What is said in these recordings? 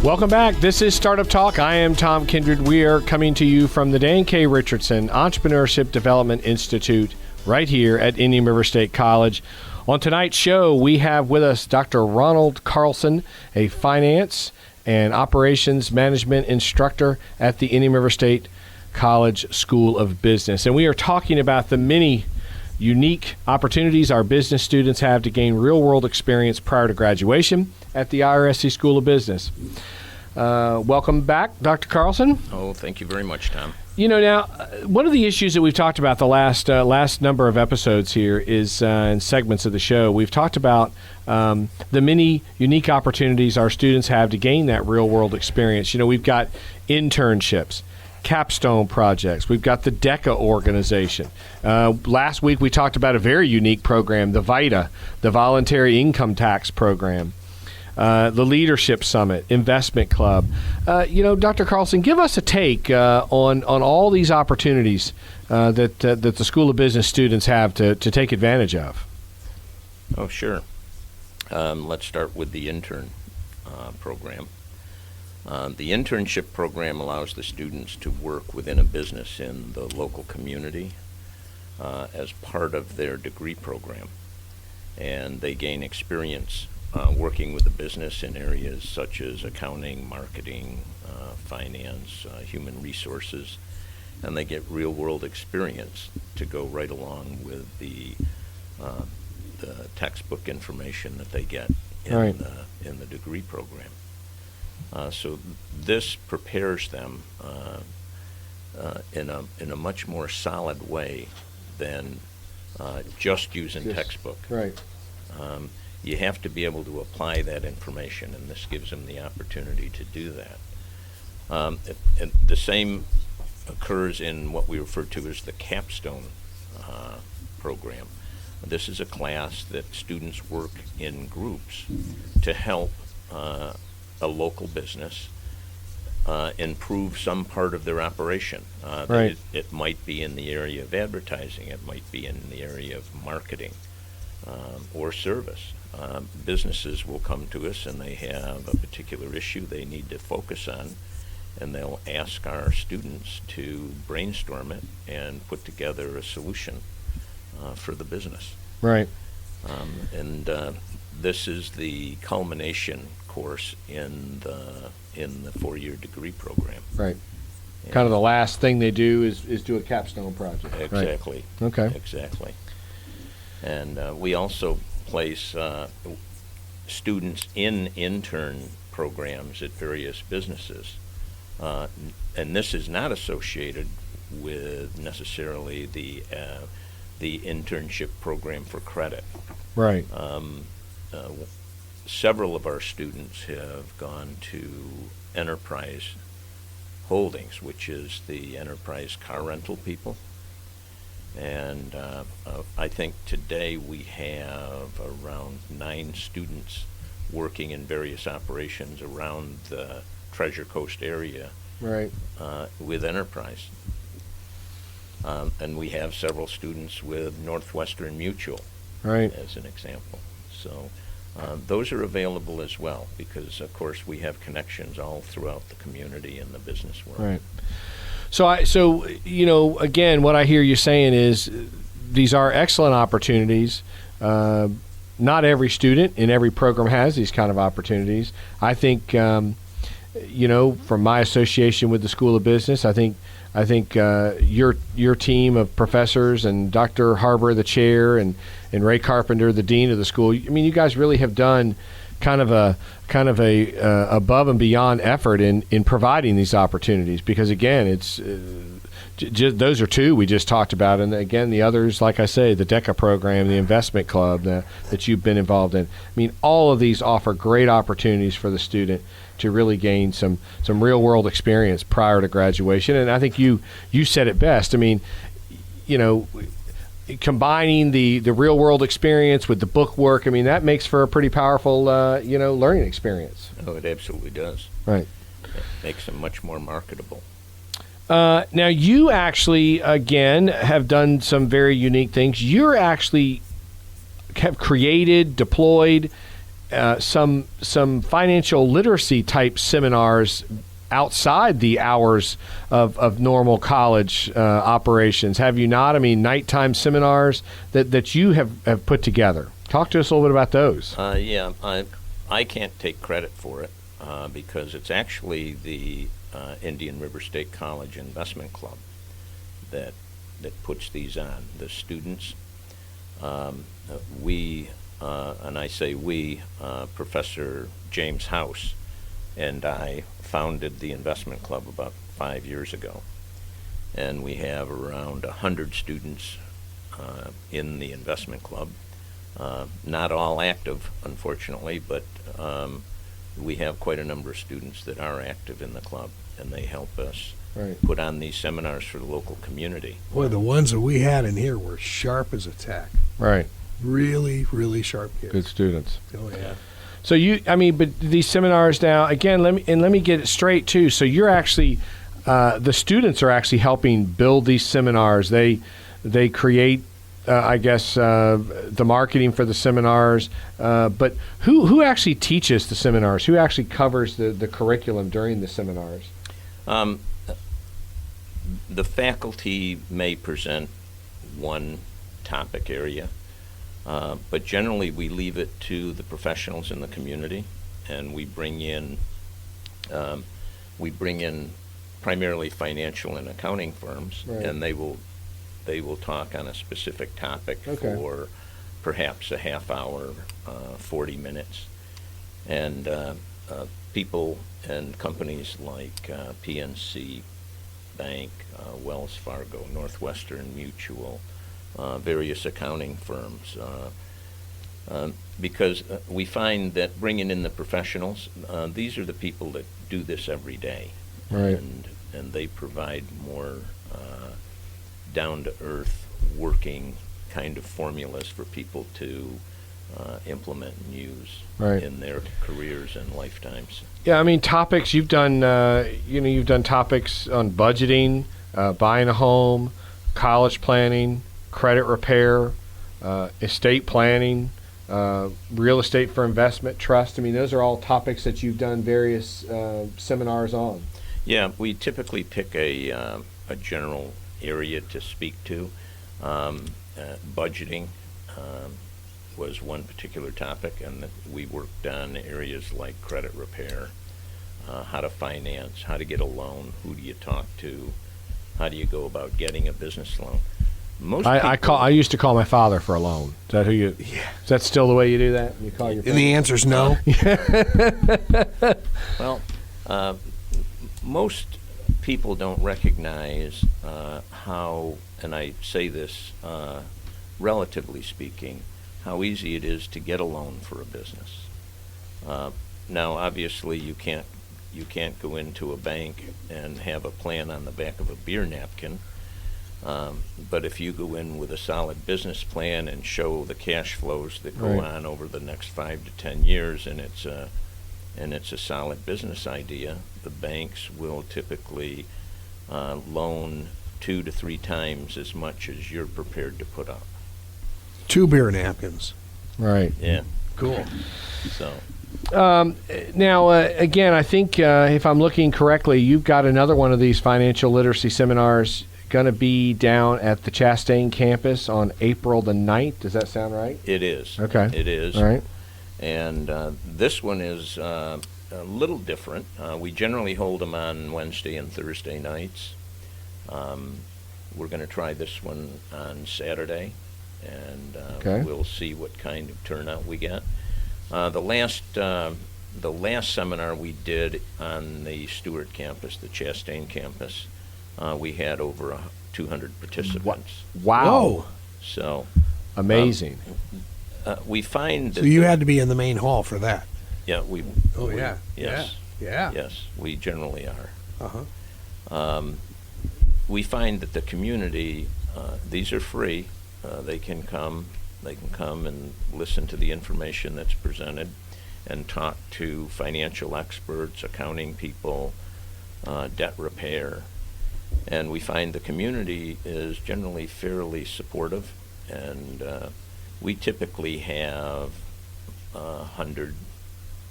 Welcome back. This is Startup Talk. I am Tom Kindred. We are coming to you from the Dan K. Richardson Entrepreneurship Development Institute right here at Indian River State College. On tonight's show, we have with us Dr. Ronald Carlson, a finance and operations management instructor at the Indian River State College School of Business. And we are talking about the many unique opportunities our business students have to gain real-world experience prior to graduation at the IRSC School of Business. Welcome back, Dr. Carlson. Oh, thank you very much, Tom. You know, now, one of the issues that we've talked about the last number of episodes here is in segments of the show, we've talked about the many unique opportunities our students have to gain that real-world experience. You know, we've got internships, capstone projects. We've got the DECA organization. Last week, we talked about a very unique program, the VITA, the Voluntary Income Tax Program. The Leadership Summit, Investment Club. Dr. Carlson, give us a take on all these opportunities that the School of Business students have to take advantage of. Oh, sure. Let's start with the intern program. The internship program allows the students to work within a business in the local community as part of their degree program, and they gain experience working with the business in areas such as accounting, marketing, finance, human resources, and they get real-world experience to go right along with the textbook information that they get in the degree program. So this prepares them in a much more solid way than just using textbook. Right. You have to be able to apply that information, and this gives them the opportunity to do that. And the same occurs in what we refer to as the capstone program. This is a class that students work in groups to help a local business improve some part of their operation. Right. It might be in the area of advertising, it might be in the area of marketing or service. Businesses will come to us and they have a particular issue they need to focus on, and they'll ask our students to brainstorm it and put together a solution for the business. Right. And this is the culmination course in the 4-year degree program. Right. And kind of the last thing they do is do a capstone project. Exactly. Right. Okay. Exactly. And we also place students in intern programs at various businesses. And this is not associated with necessarily the internship program for credit. Right. Several of our students have gone to Enterprise Holdings, which is the enterprise car rental people. And I think today we have around 9 students working in various operations around the Treasure Coast area. Right. With Enterprise. And we have several students with Northwestern Mutual, right, as an example. So those are available as well because, of course, we have connections all throughout the community and the business world. Right. So again, what I hear you saying is these are excellent opportunities. Not every student in every program has these kind of opportunities. I think, from my association with the School of Business, I think your team of professors and Dr. Harbour, the chair, and Ray Carpenter, the dean of the school. I mean, you guys really have done kind of a above and beyond effort in providing these opportunities, because again, it's those are 2 we just talked about, and again the others, like I say, the DECA program, the investment club that you've been involved in. I mean, all of these offer great opportunities for the student to really gain some real world experience prior to graduation. And I think you said it best. I mean, combining the real world experience with the book work, I mean, that makes for a pretty powerful, learning experience. Oh, it absolutely does. Right. It makes them much more marketable. Now, you actually, again, have done some very unique things. You're actually have created, deployed some financial literacy type seminars outside the hours of normal college operations, have you not? I mean, nighttime seminars that you have put together. Talk to us a little bit about those. Yeah, I can't take credit for it because it's actually the Indian River State College Investment Club that puts these on. The students, we, and I say we, Professor James House and I founded the investment club about 5 years ago. And we have around 100 students in the investment club. Not all active, unfortunately, but we have quite a number of students that are active in the club, and they help us put on these seminars for the local community. Boy, the ones that we had in here were sharp as a tack. Right. Really, really sharp kids. Good students. Oh, yeah. So but these seminars now, again, let me get it straight too. So you're actually, the students are actually helping build these seminars. They create, I guess, the marketing for the seminars. But who actually teaches the seminars? Who actually covers the curriculum during the seminars? The faculty may present one topic area. But generally, we leave it to the professionals in the community, and we bring in primarily financial and accounting firms, and they will talk on a specific topic for perhaps a half hour, 40 minutes, and people and companies like PNC Bank, Wells Fargo, Northwestern Mutual. Various accounting firms, because we find that bringing in the professionals, these are the people that do this every day, and they provide more down-to-earth working kind of formulas for people to implement and use in their careers and lifetimes. Yeah, I mean, topics you've done. You've done topics on budgeting, buying a home, college planning, credit repair, estate planning, real estate for investment, trust. I mean, those are all topics that you've done various seminars on. Yeah, we typically pick a general area to speak to. Budgeting was one particular topic, and we worked on areas like credit repair, how to finance, how to get a loan, who do you talk to, how do you go about getting a business loan. I used to call my father for a loan. Is that who you? Yeah. Is that still the way you do that? You call your. And the answer's no. Well, most people don't recognize how, and I say this relatively speaking, how easy it is to get a loan for a business. Now, obviously, you can't go into a bank and have a plan on the back of a beer napkin. But if you go in with a solid business plan and show the cash flows that go on over the next 5 to 10 years, and it's a solid business idea, the banks will typically loan 2 to 3 times as much as you're prepared to put up. 2 beer napkins. Right. Yeah. Cool. So. Now, again, I think if I'm looking correctly, you've got another one of these financial literacy seminars going to be down at the Chastain campus on April the 9th. Does that sound right? It is. Okay. It is. All right. And this one is a little different. We generally hold them on Wednesday and Thursday nights. We're going to try this one on Saturday, and we'll see what kind of turnout we get. The last seminar we did on the Stewart campus, the Chastain campus, we had over 200 participants. Wow. Whoa. So amazing. We find that so you had to be in the main hall for that. Yeah, yeah. Yes. Yeah. Yes, we generally are. Uh-huh. We find that the community, these are free. They can come and listen to the information that's presented and talk to financial experts, accounting people, debt repair. And we find the community is generally fairly supportive, and we typically have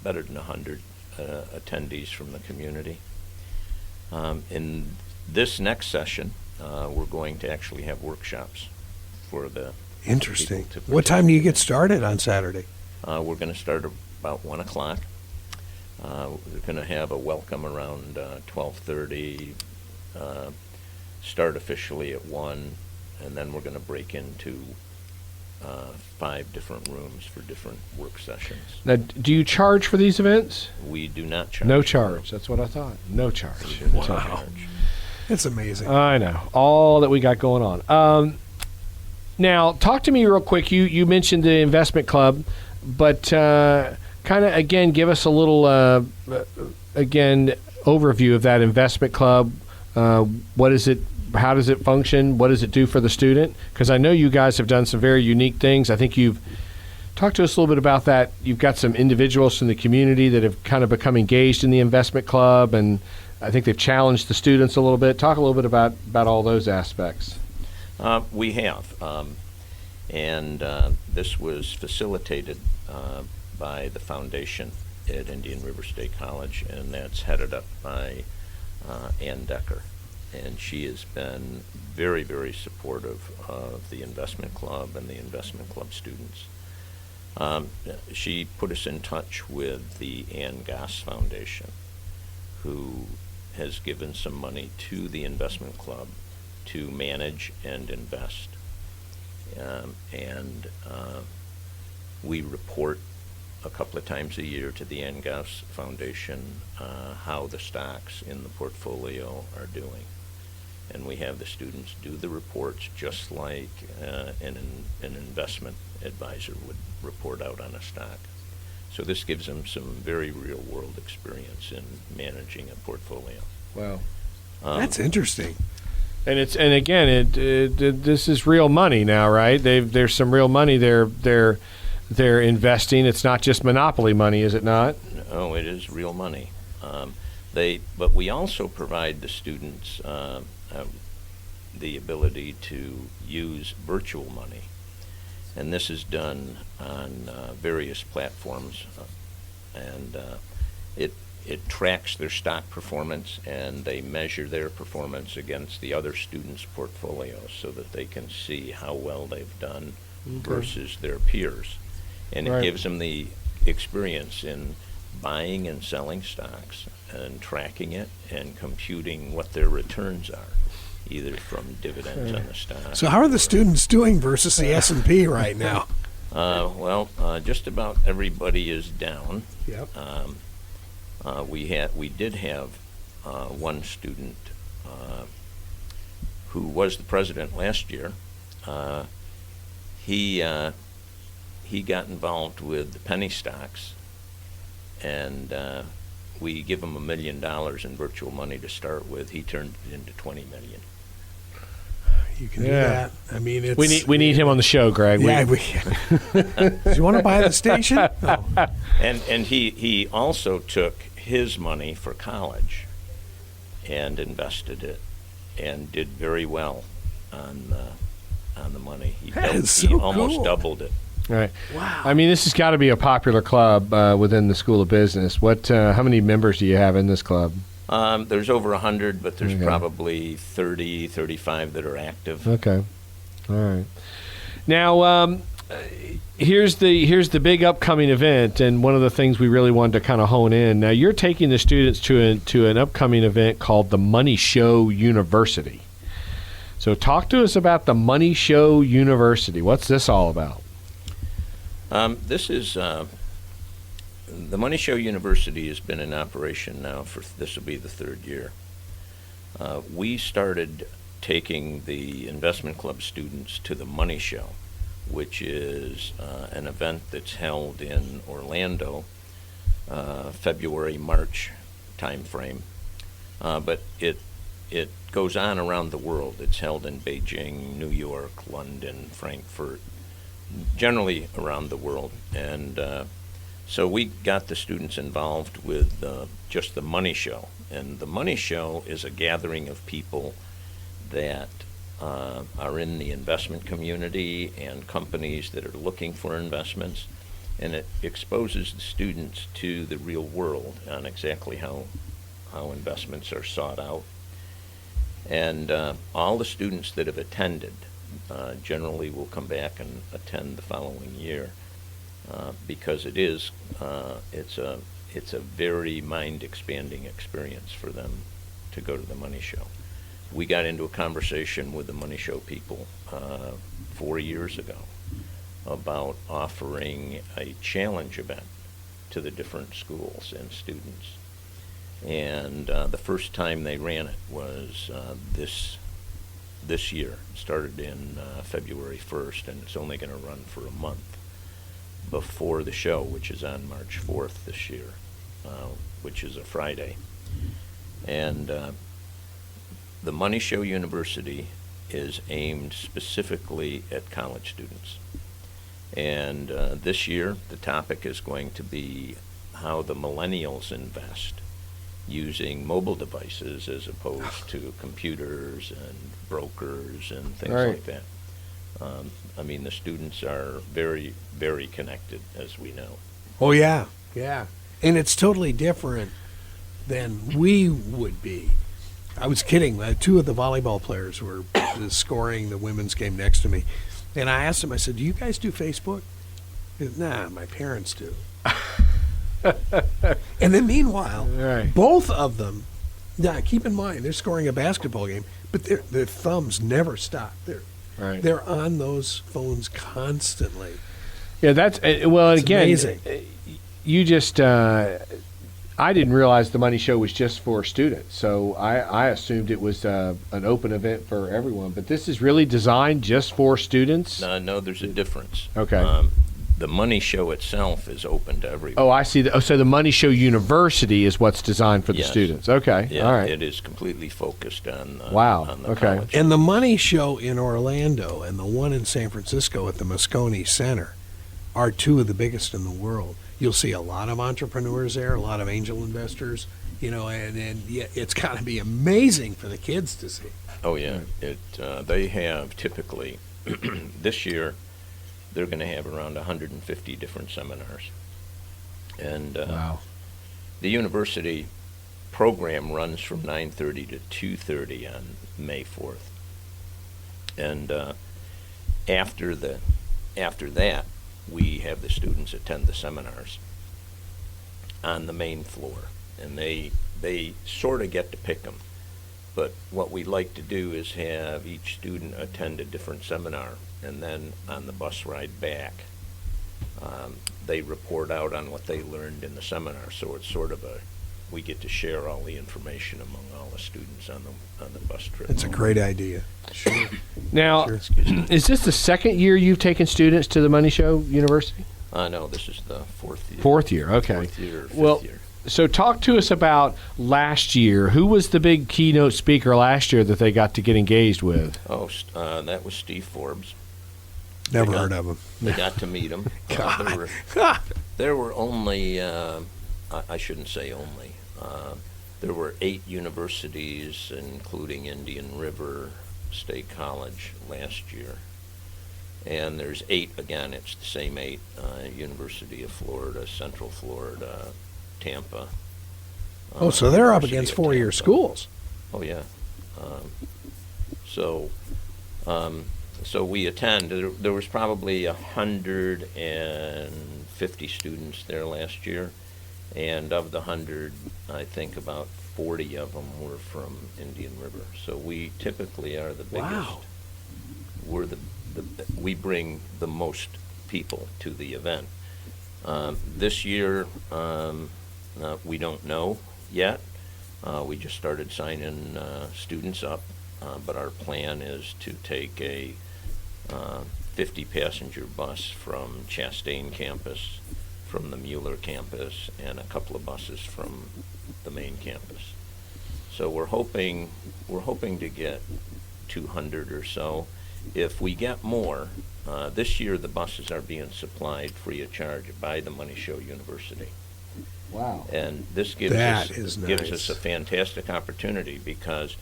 better than 100 attendees from the community. In this next session, we're going to actually have workshops for the Interesting. people to What time do you get participate started on Saturday? in. We're going to start about 1 o'clock. We're going to have a welcome around 12:30, start officially at 1, and then we're going to break into 5 different rooms for different work sessions. Now, do you charge for these events? We do not charge. No charge. That's what I thought. No charge. We do not Wow. charge. It's amazing. I know. All that we got going on. Now, talk to me real quick. You mentioned the investment club, but kind of, again, give us a little, again, overview of that investment club. What is it? How does it function? What does it do for the student? Because I know you guys have done some very unique things. I think you've talked to us a little bit about that. You've got some individuals from the community that have kind of become engaged in the investment club, and I think they've challenged the students a little bit. Talk a little bit about all those aspects. We have, and this was facilitated by the foundation at Indian River State College, and that's headed up by Ann Decker. And she has been very, very supportive of the investment club and the investment club students. She put us in touch with the Ann Goss Foundation, who has given some money to the investment club to manage and invest. We report a couple of times a year to the Ann Goss Foundation how the stocks in the portfolio are doing. And we have the students do the reports just like an investment advisor would report out on a stock. So this gives them some very real-world experience in managing a portfolio. Wow. That's interesting. And again, this is real money now, right? There's some real money they're investing. It's not just monopoly money, is it not? No, it is real money. But we also provide the students the ability to use virtual money, and this is done on various platforms, and it tracks their stock performance, and they measure their performance against the other students' portfolios so that they can see how well they've done versus their peers. And Right. it gives them the experience in buying and selling stocks and tracking it and computing what their returns are, either from dividends on the stock. So how are the students doing versus the S&P right now? Just about everybody is down. Yep. We did have one student who was the president last year. He got involved with the penny stocks, and we give him $1 million in virtual money to start with. He turned it into $20 million. You can do that. I mean, it's... We need him on the show, Greg. Yeah, do you want to buy the station? No. And he also took his money for college and invested it and did very well on the money. He almost cool. doubled it. Right. Wow. I mean, this has got to be a popular club within the School of Business. How many members do you have in this club? There's over 100, but there's Okay. probably 30, 35 that are active. Okay. All right. Now, here's the big upcoming event, and one of the things we really wanted to kind of hone in. Now, you're taking the students to an upcoming event called the Moneyshow University. So talk to us about the Moneyshow University. What's this all about? This is the Moneyshow University has been in operation now this will be the 3rd year. We started taking the investment club students to the Moneyshow, which is an event that's held in Orlando, February, March timeframe, but it goes on around the world. It's held in Beijing, New York, London, Frankfurt, generally around the world. And so we got the students involved with just the Moneyshow. And the Moneyshow is a gathering of people that are in the investment community and companies that are looking for investments. and it exposes the students to the real world on exactly how investments are sought out. And all the students that have attended generally will come back and attend the following year because it's a very mind-expanding experience for them to go to the Moneyshow. We got into a conversation with the Moneyshow people 4 years ago about offering a challenge event to the different schools and students. And the first time they ran it was this year. It started in February 1st, and it's only going to run for a month before the show, which is on March 4th this year, which is a Friday. And the Moneyshow University is aimed specifically at college students. And this year, the topic is going to be how the millennials invest using mobile devices as opposed to computers and brokers and things Right. like that. I mean, the students are very, very connected, as we know. Oh, yeah. Yeah. And it's totally different than we would be. I was kidding. Two of the volleyball players were scoring the women's game next to me. And I asked them, I said, do you guys do Facebook? He said, nah, my parents do. And then meanwhile, Right. both of them, now keep in mind, they're scoring a basketball game, but their thumbs never stop. Right. They're on those phones constantly. Yeah, that's well. It's Again, amazing. You just I didn't realize the Moneyshow was just for students, so I assumed it was an open event for everyone. But this is really designed just for students. No, there's a difference. Okay. The Moneyshow itself is open to everyone. Oh, I see. So the Moneyshow University is what's designed for the Yes. students. Okay. Yeah, All right. it is completely focused on Wow, on the okay. college. And the Money Show in Orlando and the one in San Francisco at the Moscone Center are two of the biggest in the world. You'll see a lot of entrepreneurs there, a lot of angel investors, and yeah, it's got to be amazing for the kids to see. Oh yeah, they have typically this year they're going to have around 150 different seminars, and Wow. the university program runs from 9:30 to 2:30 on May 4th, and after that we have the students attend the seminars on the main floor, and they sort of get to pick them. But what we like to do is have each student attend a different seminar, and then on the bus ride back, they report out on what they learned in the seminar. So it's sort of we get to share all the information among all the students on the bus trip. It's a great idea. Sure. Now, Sure. is this the second year you've taken students to the Moneyshow University? No, this is the fourth year. Fourth year. Okay. Fourth year, fifth Well, year. so talk to us about last year. Who was the big keynote speaker last year that they got to get engaged with? Oh, that was Steve Forbes. Never They got- heard of him. They got to meet him. God. There were only, I shouldn't say only, there were 8 universities, including Indian River State College last year. And there's 8, again, it's the same 8, University of Florida, Central Florida, Tampa. Oh, so they're up University against of four-year Tampa. schools. Oh, yeah. So we attend. There was probably 150 students there last year, and of the 100, I think about 40 of them were from Indian River. So we typically are the biggest. Wow. We're we bring the most people to the event. This year, we don't know yet. We just started signing students up, but our plan is to take a 50-passenger bus from Chastain campus, from the Mueller campus, and a couple of buses from the main campus. So we're hoping to get 200 or so. If we get more, this year the buses are being supplied free of charge by the Moneyshow University. Wow. And this gives That us is gives nice. us a fantastic opportunity because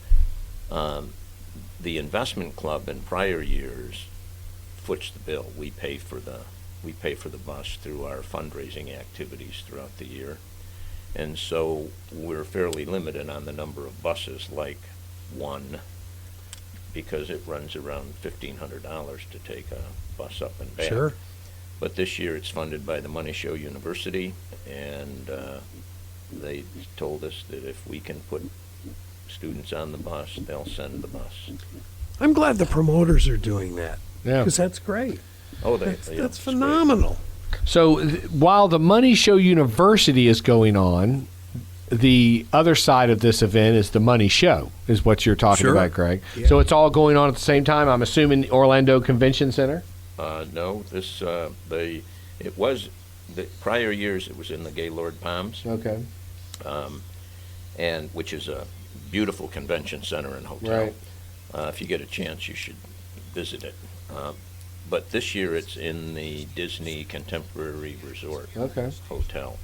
the investment club in prior years foots the bill. We pay for the we pay for the bus through our fundraising activities throughout the year. And so we're fairly limited on the number of buses, like one, because it runs around $1,500 to take a bus up and back. Sure. But this year it's funded by the Moneyshow University, and they told us that if we can put students on the bus, they'll send the bus. I'm glad the promoters are doing that. Yeah. Because that's great. Oh, That's it's phenomenal. So while the Moneyshow University is going on, the other side of this event is the Money Show, is what you're talking Sure. about, Greg. Yeah. So it's all going on at the same time. I'm assuming Orlando Convention Center. No, it was the prior years. It was in the Gaylord Palms, Okay. and which is a beautiful convention center and hotel. Right. If you get a chance, you should visit it. But this year it's in the Disney Contemporary Resort Okay. Hotel.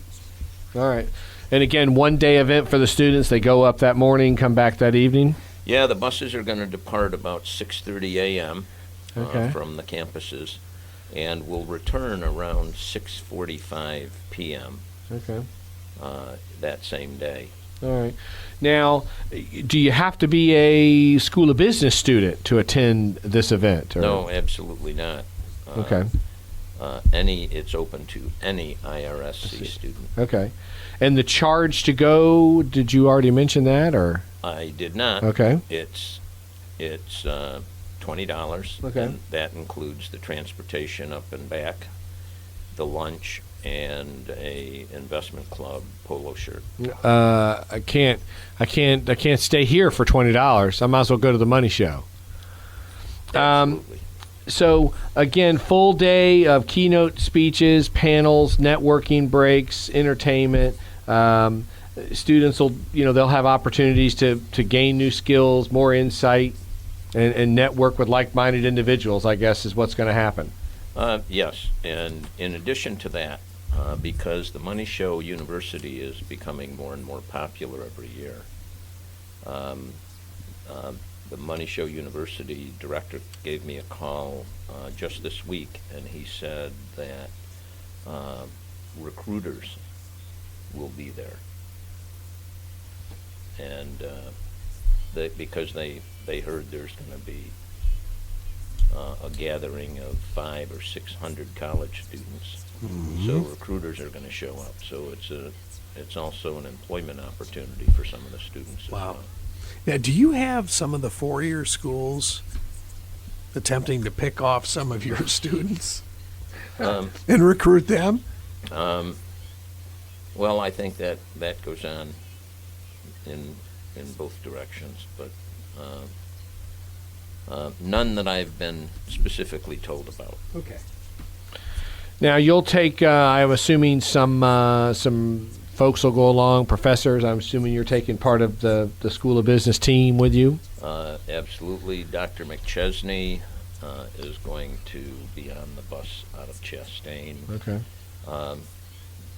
All right. And again, one-day event for the students. They go up that morning, come back that evening. Yeah, the buses are going to depart about 6:30 a.m. Okay. From the campuses, and will return around 6:45 p.m. Okay. That same day. All right. Now, do you have to be a School of Business student to attend this event? Or? No, absolutely not. Okay. It's open to any IRSC student. Okay. And the charge to go, did you already mention that, or? I did not. Okay. It's $20. Okay. And that includes the transportation up and back, the lunch, and a investment club polo shirt. I can't stay here for $20. I might as well go to the Money Show. Absolutely. So again, full day of keynote speeches, panels, networking breaks, entertainment. Students will, they'll have opportunities to gain new skills, more insight, and network with like-minded individuals, I guess, is what's going to happen. Yes, and in addition to that, because the Moneyshow University is becoming more and more popular every year, the Moneyshow University director gave me a call just this week, and he said that recruiters will be there, and because they heard there's going to be a gathering of 500 or 600 college students, so recruiters are going to show up. So it's also an employment opportunity for some of the students. Wow. As well. Now, do you have some of the four-year schools attempting to pick off some of your students and recruit them? Well, I think that goes on in both directions, but none that I've been specifically told about. Okay. Now you'll take. I'm assuming some folks will go along. Professors. I'm assuming you're taking part of the School of Business team with you. Absolutely. Dr. McChesney is going to be on the bus out of Chastain. Okay.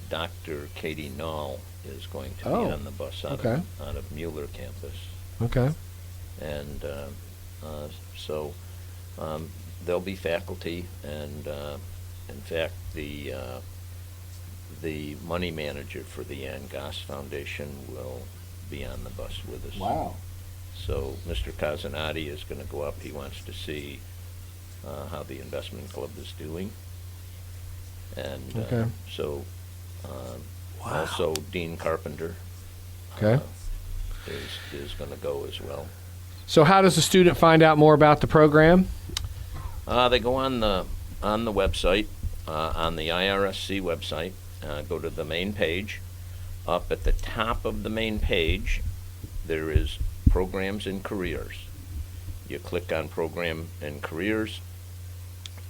Dr. Katie Knoll is going to be on the bus out of Mueller campus. Okay. And so there'll be faculty, and in fact, the money manager for the Ann Goss Foundation will be on the bus with us. Wow. So Mr. Kazanati is going to go up. He wants to see how the investment club is doing. And so also Dean Carpenter is going to go as well. So how does the student find out more about the program? They go on the website, on the IRSC website, go to the main page. Up at the top of the main page, there is Programs and Careers. You click on Program and Careers,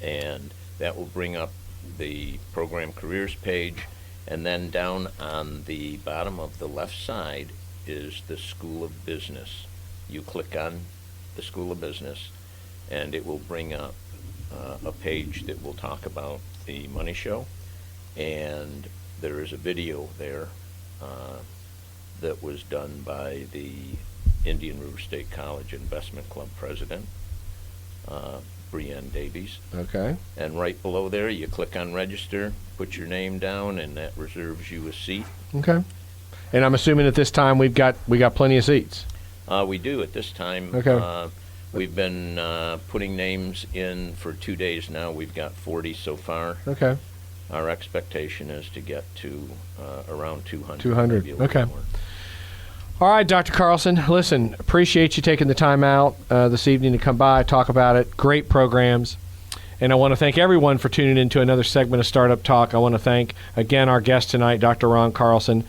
and that will bring up the Program Careers page, and then down on the bottom of the left side is the School of Business. You click on the School of Business, and it will bring up a page that will talk about the Money Show, and there is a video there that was done by the Indian River State College Investment Club president, Brienne Davies. Okay. And right below there, you click on register, put your name down, and that reserves you a seat. Okay. And I'm assuming at this time we got plenty of seats. We do at this time. Okay. We've been putting names in for 2 days now. We've got 40 so far. Okay. Our expectation is to get to around 200. 200. maybe a little Okay. more. All right, Dr. Carlson, listen, appreciate you taking the time out this evening to come by, talk about it. Great programs. And I want to thank everyone for tuning into another segment of Startup Talk. I want to thank, again, our guest tonight, Dr. Ron Carlson.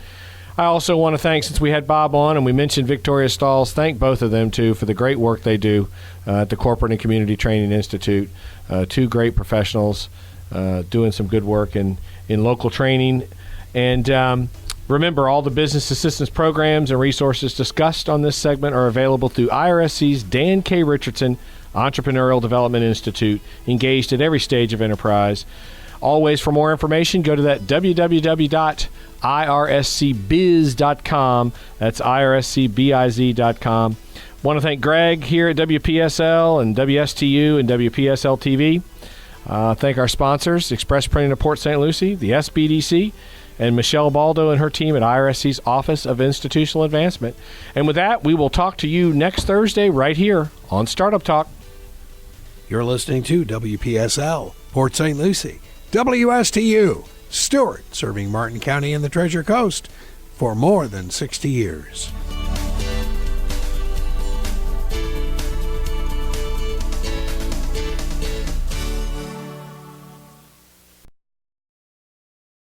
I also want to thank, since we had Bob on and we mentioned Victoria Stalls, thank both of them, too, for the great work they do at the Corporate and Community Training Institute. Two great professionals doing some good work in local training. And remember, all the business assistance programs and resources discussed on this segment are available through IRSC's Dan K. Richardson Entrepreneurial Development Institute, engaged at every stage of enterprise. Always, for more information, go to that www.irscbiz.com. That's irscbiz.com. Want to thank Greg here at WPSL and WSTU and WPSL TV. Thank our sponsors, Express Printing of Port St. Lucie, the SBDC, and Michelle Baldo and her team at IRSC's Office of Institutional Advancement. And with that, we will talk to you next Thursday right here on Startup Talk. You're listening to WPSL, Port St. Lucie, WSTU, Stewart, serving Martin County and the Treasure Coast for more than 60 years.